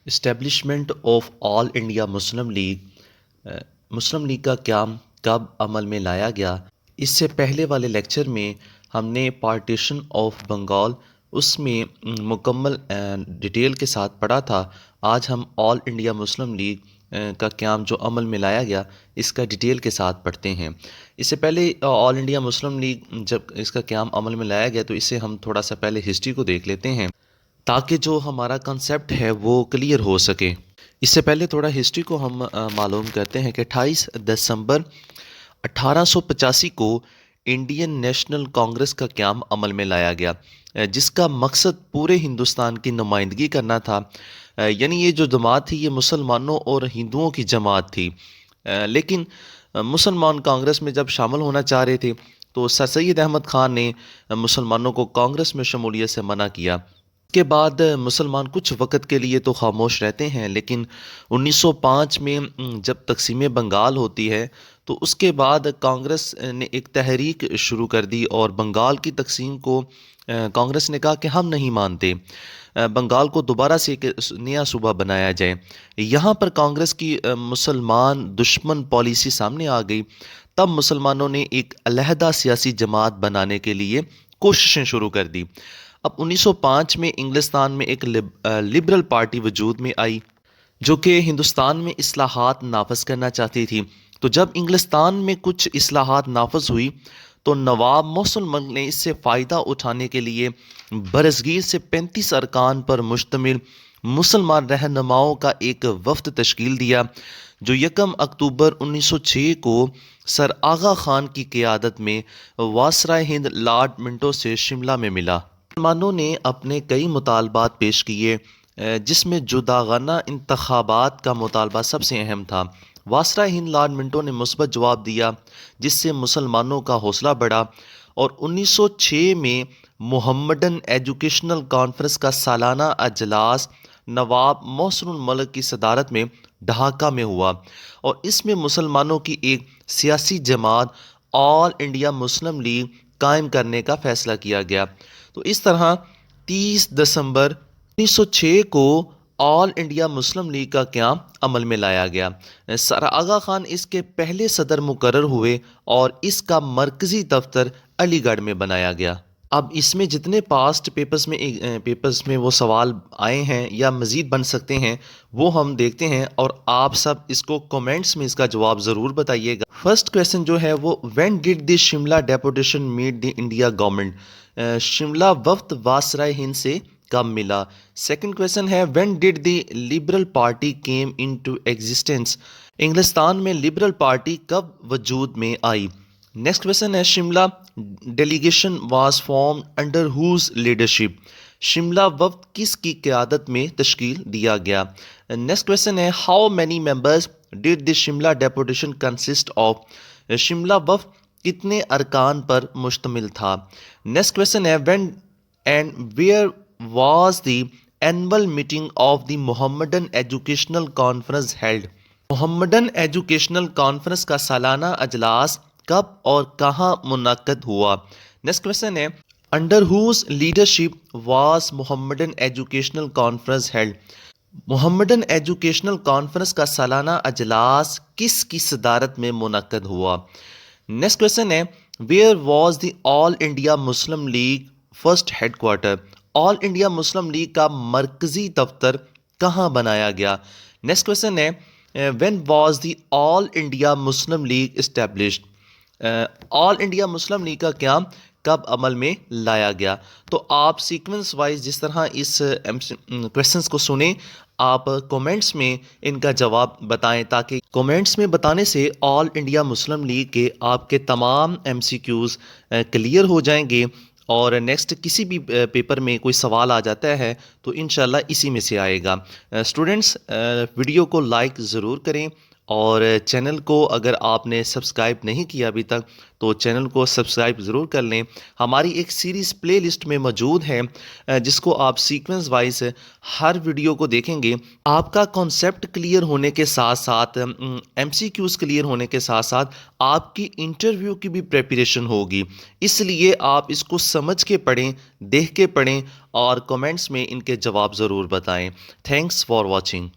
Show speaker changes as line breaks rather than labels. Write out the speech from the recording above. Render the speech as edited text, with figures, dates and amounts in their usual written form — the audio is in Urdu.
Establishment of all India Muslim League کا قیام کب عمل میں لایا گیا؟ اس سے پہلے والے لیکچر میں ہم نے پارٹیشن آف بنگال اس میں مکمل ڈیٹیل کے ساتھ پڑھا تھا۔ آج ہم آل انڈیا مسلم لیگ کا قیام جو عمل میں لایا گیا اس کا ڈیٹیل کے ساتھ پڑھتے ہیں۔ اس سے پہلے آل انڈیا مسلم لیگ جب اس کا قیام عمل میں لایا گیا تو اسے ہم تھوڑا سا پہلے ہسٹری کو دیکھ لیتے ہیں تاکہ جو ہمارا کنسیپٹ ہے وہ کلیئر ہو سکے۔ اس سے پہلے تھوڑا ہسٹری کو ہم معلوم کرتے ہیں کہ 28 دسمبر 1885 کو انڈین نیشنل کانگریس کا قیام عمل میں لایا گیا، جس کا مقصد پورے ہندوستان کی نمائندگی کرنا تھا۔ یعنی یہ جو جماعت تھی یہ مسلمانوں اور ہندوؤں کی جماعت تھی، لیکن مسلمان کانگریس میں جب شامل ہونا چاہ رہے تھے تو سر سید احمد خان نے مسلمانوں کو کانگریس میں شمولیت سے منع کیا۔ اس کے بعد مسلمان کچھ وقت کے لیے تو خاموش رہتے ہیں، لیکن 1905 میں جب تقسیم بنگال ہوتی ہے تو اس کے بعد کانگریس نے ایک تحریک شروع کر دی اور بنگال کی تقسیم کو کانگریس نے کہا کہ ہم نہیں مانتے، بنگال کو دوبارہ سے ایک نیا صوبہ بنایا جائے۔ یہاں پر کانگریس کی مسلمان دشمن پالیسی سامنے آ گئی۔ تب مسلمانوں نے ایک علیحدہ سیاسی جماعت بنانے کے لیے کوششیں شروع کر دی۔ اب 1905 میں انگلستان میں ایک لبرل پارٹی وجود میں آئی جو کہ ہندوستان میں اصلاحات نافذ کرنا چاہتی تھی۔ تو جب انگلستان میں کچھ اصلاحات نافذ ہوئی تو نواب محسن ملک نے اس سے فائدہ اٹھانے کے لیے برصغیر سے 35 ارکان پر مشتمل مسلمان رہنماؤں کا ایک وفد تشکیل دیا، جو 1 اکتوبر 1906 کو سر آغا خان کی قیادت میں وائسرائے ہند لارڈ منٹو سے شملہ میں ملا۔ مسلمانوں نے اپنے کئی مطالبات پیش کیے، جس میں جداگانہ انتخابات کا مطالبہ سب سے اہم تھا۔ وائسرائے ہند لارڈ منٹو نے مثبت جواب دیا، جس سے مسلمانوں کا حوصلہ بڑھا، اور 1906 میں محمڈن ایجوکیشنل کانفرنس کا سالانہ اجلاس نواب محسن الملک کی صدارت میں ڈھاکہ میں ہوا، اور اس میں مسلمانوں کی ایک سیاسی جماعت آل انڈیا مسلم لیگ قائم کرنے کا فیصلہ کیا گیا۔ تو اس طرح 30 دسمبر 1906 کو آل انڈیا مسلم لیگ کا قیام عمل میں لایا گیا۔ سر آغا خان اس کے پہلے صدر مقرر ہوئے اور اس کا مرکزی دفتر علی گڑھ میں بنایا گیا۔ اب اس میں جتنے پاسٹ پیپرز میں وہ سوال آئے ہیں یا مزید بن سکتے ہیں وہ ہم دیکھتے ہیں، اور آپ سب اس کو کومنٹس میں اس کا جواب ضرور بتائیے گا۔ فرسٹ کویسچن جو ہے وہ when did the Shimla deputation meet the India government, Shimla وفد وائسرائے ہند سے کب ملا۔ سیکنڈ کویسچن ہے when did the liberal party came into existence, انگلستان میں لبرل پارٹی کب وجود میں آئی۔ نیکسٹ کویسچن ہے Shimla delegation was formed under whose leadership, Shimla وفد کس کی قیادت میں تشکیل دیا گیا۔ نیکسٹ کویسچن ہے how many members did the Shimla deputation consist of, Shimla وفد کتنے ارکان پر مشتمل تھا۔ نیکسٹ کویسچن ہے when and where was the annual meeting of the Mohammedan Educational Conference held, Mohammedan Educational Conference کا سالانہ اجلاس کب اور کہاں منعقد ہوا۔ نیکسٹ کویسچن ہے under whose leadership was Mohammedan Educational Conference held, Mohammedan Educational Conference کا سالانہ اجلاس کس کی صدارت میں منعقد ہوا۔ نیکسٹ کویسچن ہے where was the All India Muslim League first headquarter, All India Muslim League کا مرکزی دفتر کہاں بنایا گیا۔ نیکسٹ کویسچن ہے when was the All India Muslim League established, All India Muslim League کا قیام کب عمل میں لایا گیا۔ تو آپ سیکوینس وائز جس طرح اس کویسچنس کو سنیں، آپ کومنٹس میں ان کا جواب بتائیں، تاکہ کومنٹس میں بتانے سے آل انڈیا مسلم لیگ کے آپ کے تمام MCQs کلیئر ہو جائیں گے، اور نیکسٹ کسی بھی پیپر میں کوئی سوال آ جاتا ہے تو انشاءاللہ اسی میں سے آئے گا۔ اسٹوڈنٹس ویڈیو کو لائک ضرور کریں، اور چینل کو اگر آپ نے سبسکرائب نہیں کیا ابھی تک تو چینل کو سبسکرائب ضرور کر لیں۔ ہماری ایک سیریز پلے لسٹ میں موجود ہے جس کو آپ سیکوینس وائز ہر ویڈیو کو دیکھیں گے، آپ کا کانسیپٹ کلیئر ہونے کے ساتھ ساتھ MCQs کلیئر ہونے کے ساتھ ساتھ آپ کی انٹرویو کی بھی پریپریشن ہوگی۔ اس لیے آپ اس کو سمجھ کے پڑھیں، دیکھ کے پڑھیں، اور کمنٹس میں ان کے جواب ضرور بتائیں۔ Thanks for watching.